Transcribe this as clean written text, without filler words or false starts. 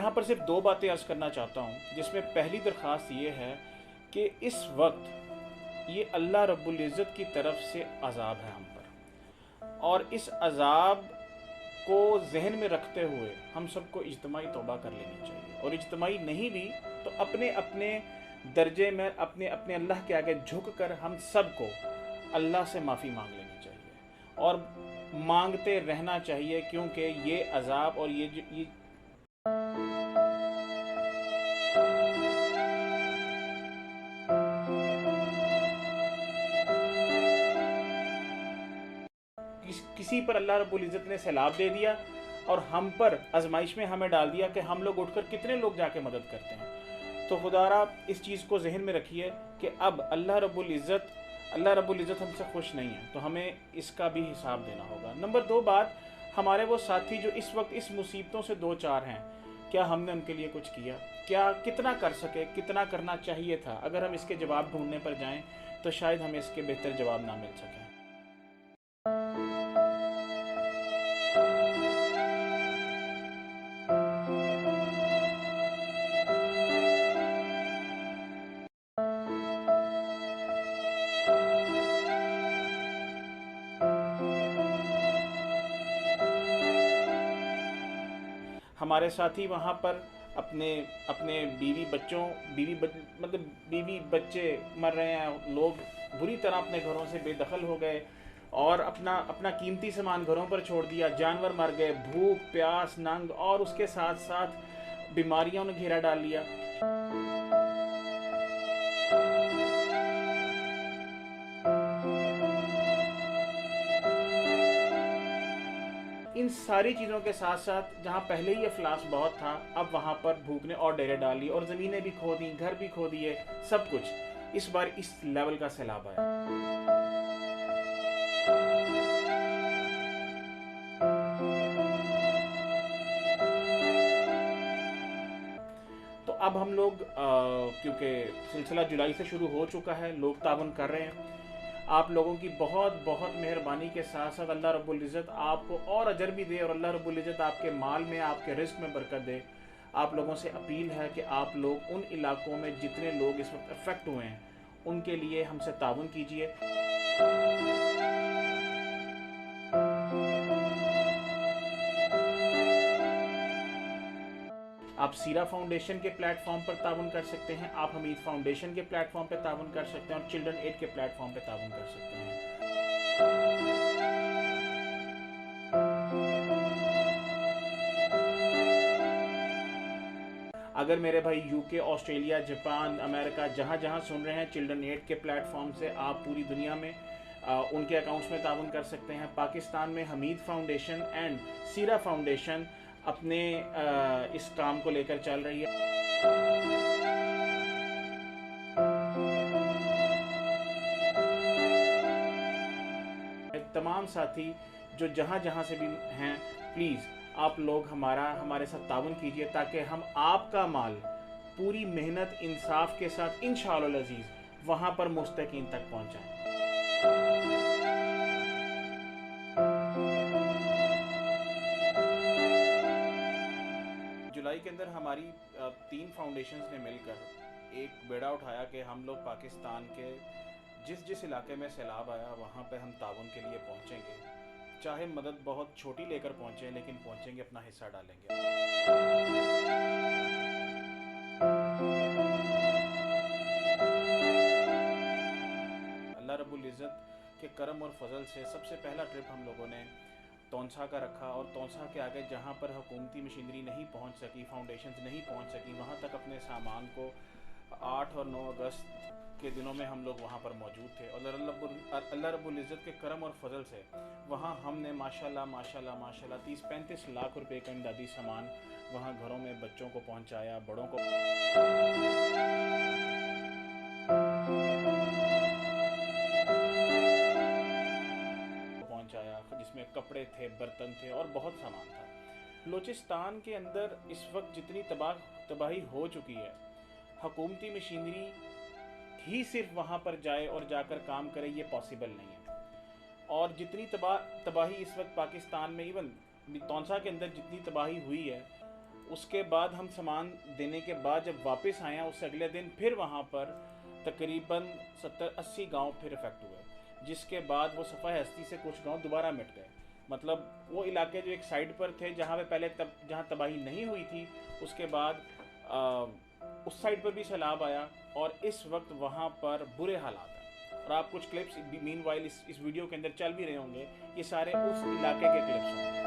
यहाँ पर सिर्फ दो बातें अर्ज़ करना चाहता हूँ, जिसमें पहली दरख्वास्त ये है कि इस वक्त ये अल्लाह रब्बुल इज़्ज़त की तरफ से अज़ाब है हम पर, और इस अज़ाब को जहन में रखते हुए हम सबको इज्तिमाई तौबा कर लेनी चाहिए, और इज्तिमाई नहीं भी तो अपने अपने दर्जे में अपने अपने अल्लाह के आगे झुक कर हम सबको अल्लाह से माफ़ी मांग लेनी चाहिए और मांगते रहना चाहिए, क्योंकि ये अज़ाब और ये किसी पर अल्लाह रब्बुल इज़्ज़त ने सैलाब दे दिया और हम पर आजमाइश में हमें डाल दिया कि हम लोग उठकर कितने लोग जाके मदद करते हैं। तो खुदारा इस चीज़ को जहन में रखिए कि अब अल्लाह रब्बुल इज़्ज़त हमसे खुश नहीं है, तो हमें इसका भी हिसाब देना होगा। नंबर 2 बात, हमारे वो साथी जो इस वक्त इस मुसीबतों से दो चार हैं, क्या हमने उनके लिए कुछ किया? क्या कितना कर सके, कितना करना चाहिए था? अगर हम इसके जवाब ढूंढने पर जाएं तो शायद हमें इसके बेहतर जवाब ना मिल सकें। हमारे साथी वहाँ पर अपने अपने मतलब बीवी बच्चे मर रहे हैं, लोग बुरी तरह अपने घरों से बेदखल हो गए और अपना अपना कीमती सामान घरों पर छोड़ दिया, जानवर मर गए, भूख प्यास नंग, और उसके साथ साथ बीमारियों ने घेरा डाल लिया। इन सारी चीज़ों के साथ साथ जहाँ पहले ही अफलास बहुत था, अब वहाँ पर भूख ने और डेरे डाल ली और ज़मीनें भी खो दी, घर भी खो दिए, सब कुछ। इस बार इस लेवल का सैलाब आया। तो अब हम लोग क्योंकि सिलसिला जुलाई से शुरू हो चुका है, लोग तावन कर रहे हैं, आप लोगों की बहुत बहुत मेहरबानी के साथ साथ अल्लाह रब्बुल इज़्ज़त आपको और अजर भी दे और अल्लाह रब्बुल इज़्ज़त आपके माल में, आपके रिस्क में बरकत दे। आप लोगों से अपील है कि आप लोग उन इलाकों में जितने लोग इस वक्त अफेक्ट हुए हैं उनके लिए हमसे ताउन कीजिए। आप सीरा फाउंडेशन के प्लेटफॉर्म पर ताउन कर सकते हैं, आप हमीद फाउंडेशन के प्लेटफॉर्म पर ताउन कर सकते हैं और चिल्ड्रन एड के प्लेटफॉर्म पर ताउन कर सकते हैं। अगर मेरे भाई यूके, ऑस्ट्रेलिया, जापान, अमेरिका जहाँ जहाँ सुन रहे हैं, चिल्ड्रन एड के प्लेटफॉर्म से आप पूरी दुनिया में उनके अकाउंट्स में ताउन कर सकते हैं। पाकिस्तान में Hamid foundation and Sira foundation अपने इस काम को लेकर चल रही है। तमाम साथी जो जहाँ जहाँ से भी हैं, प्लीज़ आप लोग हमारे साथ ताउन कीजिए ताकि हम आपका माल पूरी मेहनत इंसाफ के साथ इंशाअल्लाह अज़ीज़ वहाँ पर मुस्तकीन तक पहुँचाएँ। जुलाई के अंदर हमारी 3 फाउंडेशंस ने मिलकर एक बेड़ा उठाया कि हम लोग पाकिस्तान के जिस जिस इलाके में सैलाब आया वहाँ पे हम ताउन के लिए पहुँचेंगे, चाहे मदद बहुत छोटी लेकर पहुँचें, लेकिन पहुँचेंगे, अपना हिस्सा डालेंगे। अल्लाह रब्बुल इज़्ज़त के करम और फजल से सबसे पहला ट्रिप हम लोगों ने तौंसा का रखा, और तौंसा के आगे जहाँ पर हुकूमती मशीनरी नहीं पहुँच सकी, फाउंडेशंस नहीं पहुँच सकी, वहाँ तक अपने सामान को 8 और 9 अगस्त के दिनों में हम लोग वहाँ पर मौजूद थे, और अल्लाह रब्बुल इज़्ज़त के करम और फजल से वहाँ हमने माशाल्लाह 30-35 लाख रुपए का इमदादी सामान वहाँ घरों में बच्चों को पहुँचाया, बड़ों को पहुँचाया, जिसमें कपड़े थे, बर्तन थे और बहुत सामान था। बलूचिस्तान के अंदर इस वक्त जितनी तबाही हो चुकी है, हुकूमती मशीनरी ही सिर्फ वहाँ पर जाए और जाकर काम करे, ये पॉसिबल नहीं है। और जितनी तबाही इस वक्त पाकिस्तान में, इवन तौंसा के अंदर जितनी तबाही हुई है, उसके बाद हम सामान देने के बाद जब वापस आए उससे अगले दिन फिर वहाँ पर तकरीबन 70-80 गांव फिर इफेक्ट हुए, जिसके बाद वो सफ़ाई हस्ती से कुछ गांव दोबारा मिट गए। मतलब वो इलाके जो एक साइड पर थे जहाँ पे पहले जहाँ तबाही नहीं हुई थी, उसके बाद उस साइड पर भी सैलाब आया और इस वक्त वहाँ पर बुरे हालात हैं। और आप कुछ क्लिप्स मीनवाइल इस वीडियो के अंदर चल भी रहे होंगे, ये सारे उस इलाके के क्लिप्स होंगे।